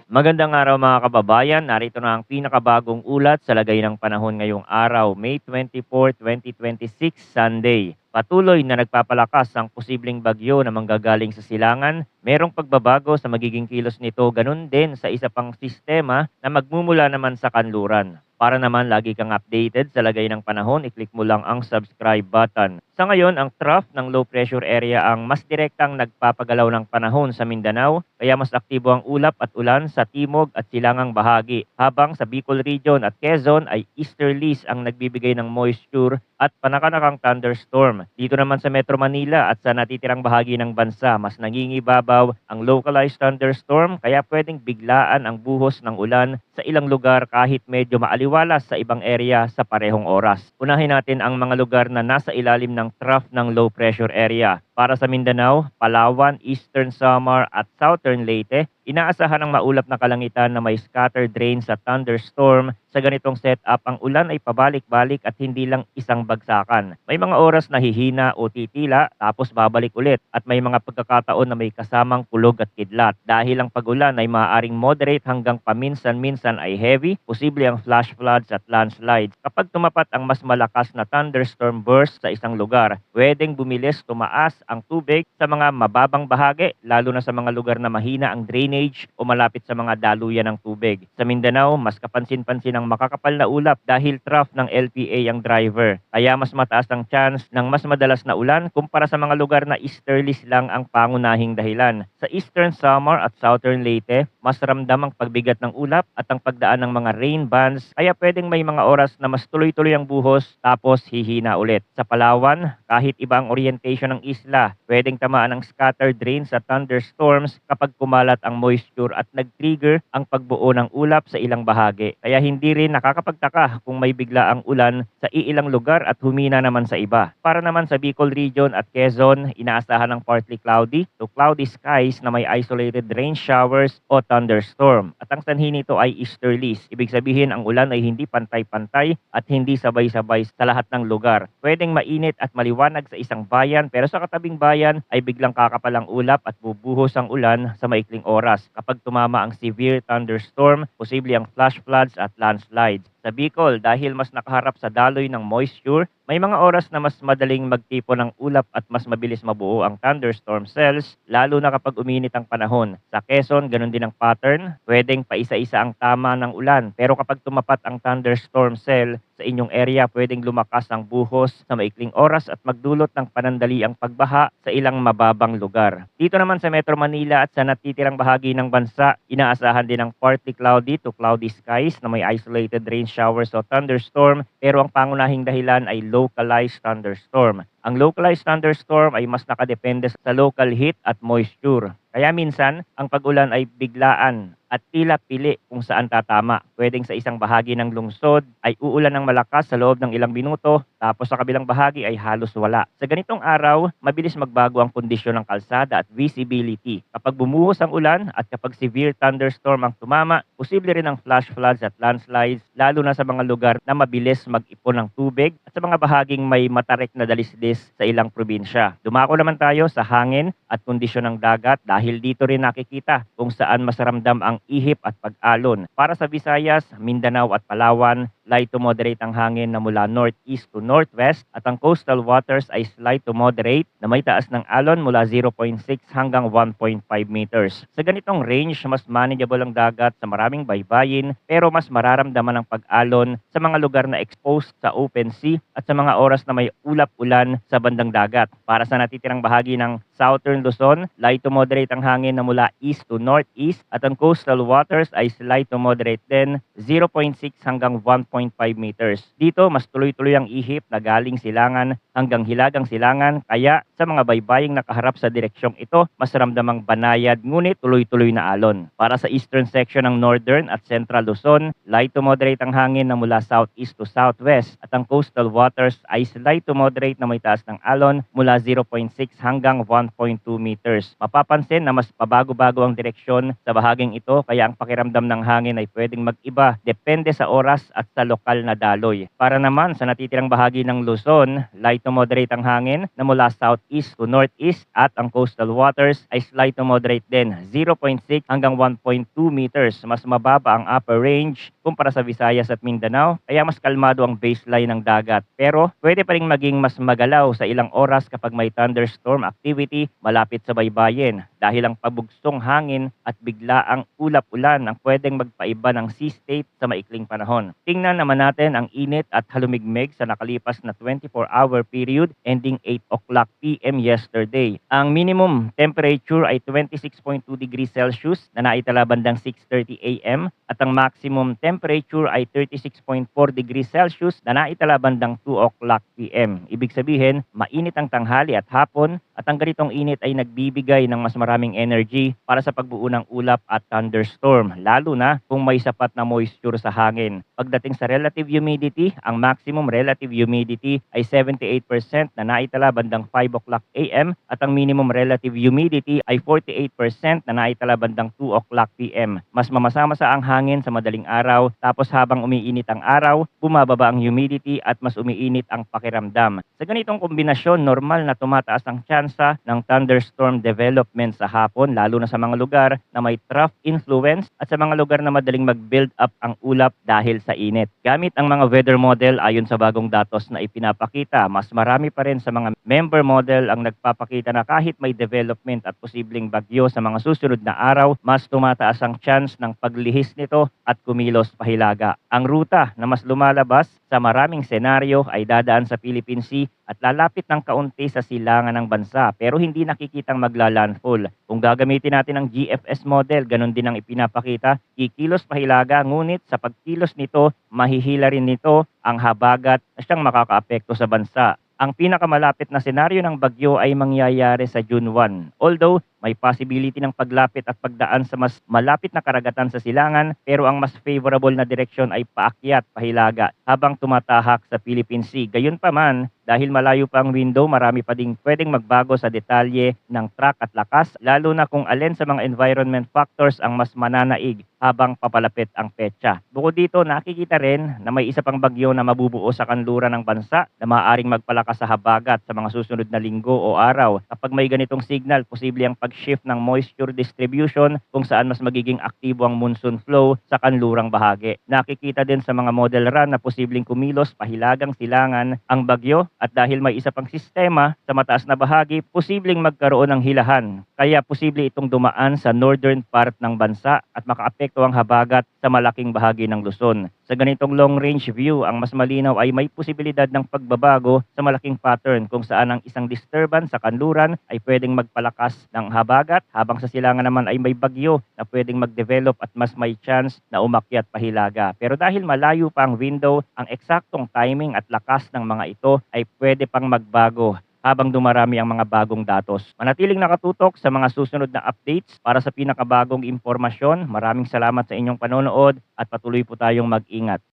Magandang araw mga kababayan. Narito na ang pinakabagong ulat sa lagay ng panahon ngayong araw, May 24, 2026, Sunday. Patuloy na nagpapalakas ang posibleng bagyo na manggagaling sa silangan. Merong pagbabago sa magiging kilos nito, ganun din sa isa pang sistema na magmumula naman sa kanluran. Para naman lagi kang updated sa lagay ng panahon, i-click mo lang ang subscribe button. Sa ngayon, ang trough ng low pressure area ang mas direktang nagpapagalaw ng panahon sa Mindanao, kaya mas aktibo ang ulap at ulan sa timog at silangang bahagi. Habang sa Bicol Region at Quezon ay easterlies ang nagbibigay ng moisture at panakanakang thunderstorm. Dito naman sa Metro Manila at sa natitirang bahagi ng bansa, mas nangingibabaw ang localized thunderstorm kaya pwedeng biglaan ang buhos ng ulan sa ilang lugar kahit medyo maaliwalas sa ibang area sa parehong oras. Unahin natin ang mga lugar na nasa ilalim ng trough ng low pressure area. Para sa Mindanao, Palawan, Eastern Samar at Southern Leyte, inaasahan ng maulap na kalangitan na may scattered rain sa thunderstorm. Sa ganitong setup, ang ulan ay pabalik-balik at hindi lang isang bagsakan. May mga oras na hihina o titila tapos babalik ulit at may mga pagkakataon na may kasamang kulog at kidlat. Dahil ang pag-ulan ay maaaring moderate hanggang paminsan-minsan ay heavy, posible ang flash floods at landslides. Kapag tumapat ang mas malakas na thunderstorm burst sa isang lugar, pwedeng bumilis tumaas ang tubig sa mga mababang bahagi, lalo na sa mga lugar na mahina ang drainage o malapit sa mga daluyan ng tubig. Sa Mindanao, mas kapansin-pansin ang makakapal na ulap dahil trough ng LPA ang driver. Kaya mas mataas ang chance ng mas madalas na ulan kumpara sa mga lugar na easterlies lang ang pangunahing dahilan. Sa Eastern Samar at Southern Leyte, mas ramdam ang pagbigat ng ulap at ang pagdaan ng mga rain bands, kaya pwedeng may mga oras na mas tuloy-tuloy ang buhos tapos hihina ulit. Sa Palawan, kahit iba ang orientation ng isla, pwedeng tamaan ng scattered rain sa thunderstorms kapag kumalat ang moisture at nag-trigger ang pagbuo ng ulap sa ilang bahagi. Kaya hindi rin nakakapagtaka kung may bigla ang ulan sa iilang lugar at humina naman sa iba. Para naman sa Bicol Region at Quezon, inaasahan ng partly cloudy to cloudy skies na may isolated rain showers o thunderstorm. At ang sanhi nito ay easterlies. Ibig sabihin ang ulan ay hindi pantay-pantay at hindi sabay-sabay sa lahat ng lugar. Pwedeng mainit at maliwanag sa isang bayan pero sa katabing bayan ay biglang kakapalang ulap at bubuhos ang ulan sa maikling oras. Kapag tumama ang severe thunderstorm, posible ang flash floods at landslides. Sa Bicol, dahil mas nakaharap sa daloy ng moisture, may mga oras na mas madaling magtipon ng ulap at mas mabilis mabuo ang thunderstorm cells, lalo na kapag uminit ang panahon. Sa Quezon, ganun din ang pattern. Pwedeng paisa-isa ang tama ng ulan, pero kapag tumapat ang thunderstorm cell sa inyong area, pwedeng lumakas ang buhos sa maikling oras at magdulot ng panandaliang pagbaha sa ilang mababang lugar. Dito naman sa Metro Manila at sa natitirang bahagi ng bansa, inaasahan din ang partly cloudy to cloudy skies na may isolated rain showers o thunderstorm, pero ang pangunahing dahilan ay localized thunderstorm. Ang localized thunderstorm ay mas nakadepende sa local heat at moisture. Kaya minsan, ang pag-ulan ay biglaan at tila pili kung saan tatama. Pwedeng sa isang bahagi ng lungsod ay uulan ng malakas sa loob ng ilang minuto, tapos sa kabilang bahagi ay halos wala. Sa ganitong araw, mabilis magbago ang kondisyon ng kalsada at visibility. Kapag bumuhos ang ulan at kapag severe thunderstorm ang tumama, posible rin ang flash floods at landslides, lalo na sa mga lugar na mabilis mag-ipon ng tubig at sa mga bahaging may matarik na dalisdis sa ilang probinsya. Dumako naman tayo sa hangin at kondisyon ng dagat dahil dito rin nakikita kung saan mas ramdam ang ihip at pag-alon. Para sa Visayas, Mindanao at Palawan, light to moderate ang hangin na mula northeast to northwest at ang coastal waters ay slight to moderate na may taas ng alon mula 0.6 hanggang 1.5 meters. Sa ganitong range, mas manageable ang dagat sa maraming baybayin pero mas mararamdaman ang pag-alon sa mga lugar na exposed sa open sea at sa mga oras na may ulap-ulan sa bandang dagat. Para sa natitirang bahagi ng Southern Luzon, light to moderate ang hangin na mula east to northeast at ang coastal waters ay slight to moderate din 0.6 hanggang 1.5 meters. Dito, mas tuloy-tuloy ang ihip na galing silangan hanggang hilagang silangan kaya sa mga baybaying nakaharap sa direksyong ito, mas ramdamang banayad ngunit tuloy-tuloy na alon. Para sa eastern section ng Northern at Central Luzon, light to moderate ang hangin na mula southeast to southwest at ang coastal waters ay slight to moderate na may taas ng alon mula 0.6 hanggang 1.2 meters. Mapapansin na mas pabago-bago ang direksyon sa bahaging ito kaya ang pakiramdam ng hangin ay pwedeng mag-iba depende sa oras at sa lokal na daloy. Para naman sa natitirang bahagi ng Luzon, light to moderate ang hangin na mula southeast to northeast at ang coastal waters ay slight to moderate din, 0.6 hanggang 1.2 meters. Mas mababa ang upper range kumpara sa Visayas at Mindanao, kaya mas kalmado ang baseline ng dagat. Pero pwede pa rin maging mas magalaw sa ilang oras kapag may thunderstorm activity malapit sa baybayin dahil ang pabugsong hangin at biglaang ulap-ulan ang pwedeng magpaiba ng sea state sa maikling panahon. Tingnan naman natin ang init at halumigmig sa nakalipas na 24-hour period ending 8 o'clock p.m. yesterday. Ang minimum temperature ay 26.2 degrees Celsius na naitala bandang 6:30 a.m. at ang maximum temperature ay 36.4 degrees Celsius na naitala bandang 2 o'clock p.m. Ibig sabihin, mainit ang tanghali at hapon at ang ganitong init ay nagbibigay ng mas maraming energy para sa pagbuo ng ulap at thunderstorm, lalo na kung may sapat na moisture sa hangin. Pagdating sa relative humidity, ang maximum relative humidity ay 78% na naitala bandang 5 o'clock a.m. at ang minimum relative humidity ay 48% na naitala bandang 2 o'clock p.m. Mas mamasa-masa ang hangin sa madaling araw, tapos habang umiinit ang araw, bumababa ang humidity at mas umiinit ang pakiramdam. Sa ganitong kombinasyon, normal na tumataas ang tsansa ng thunderstorm development sa hapon, lalo na sa mga lugar na may trough influence at sa mga lugar na madaling mag-build up ang ulap dahil sa init. Gamit ang mga weather model ayon sa bagong datos na ipinapakita, mas marami pa rin sa mga member model ang nagpapakita na kahit may development at posibleng bagyo sa mga susunod na araw, mas tumataas ang chance ng paglihis nito at kumilos pahilaga. Ang ruta na mas lumalabas sa maraming senaryo ay dadaan sa Philippine Sea at lalapit ng kaunti sa silangan ng bansa pero hindi nakikitang maglalandfall. Kung gagamitin natin ang GFS model, ganun din ang ipinapakita, kikilos pahilaga ngunit sa pagkilos nito, mahihila rin nito ang habagat na siyang makakaapekto sa bansa. Ang pinakamalapit na senaryo ng bagyo ay mangyayari sa June 1. Although may possibility ng paglapit at pagdaan sa mas malapit na karagatan sa silangan, pero ang mas favorable na direksyon ay paakyat pahilaga habang tumatahak sa Philippine Sea. Gayunpaman, dahil malayo pa ang window, marami pa ding pwedeng magbago sa detalye ng track at lakas, lalo na kung alin sa mga environment factors ang mas mananaig habang papalapit ang petsa. Bukod dito, nakikita rin na may isa pang bagyo na mabubuo sa kanluran ng bansa na maaaring magpalakas sa habagat sa mga susunod na linggo o araw. Kapag may ganitong signal, posible ang pag-shift ng moisture distribution kung saan mas magiging aktibo ang monsoon flow sa kanlurang bahagi. Nakikita din sa mga model run na posibleng kumilos pahilagang silangan ang bagyo at dahil may isa pang sistema sa mataas na bahagi, posibleng magkaroon ng hilahan. Kaya posible itong dumaan sa northern part ng bansa at makaapekto ang habagat sa malaking bahagi ng Luzon. Sa ganitong long-range view, ang mas malinaw ay may posibilidad ng pagbabago sa malaking pattern kung saan ang isang disturbance sa kanluran ay pwedeng magpalakas ng habagat habang sa silangan naman ay may bagyo na pwedeng mag-develop at mas may chance na umakyat pahilaga. Pero dahil malayo pa ang window, ang eksaktong timing at lakas ng mga ito ay pwede pang magbago habang dumarami ang mga bagong datos. Manatiling nakatutok sa mga susunod na updates para sa pinakabagong impormasyon. Maraming salamat sa inyong panonood at patuloy po tayong mag-ingat.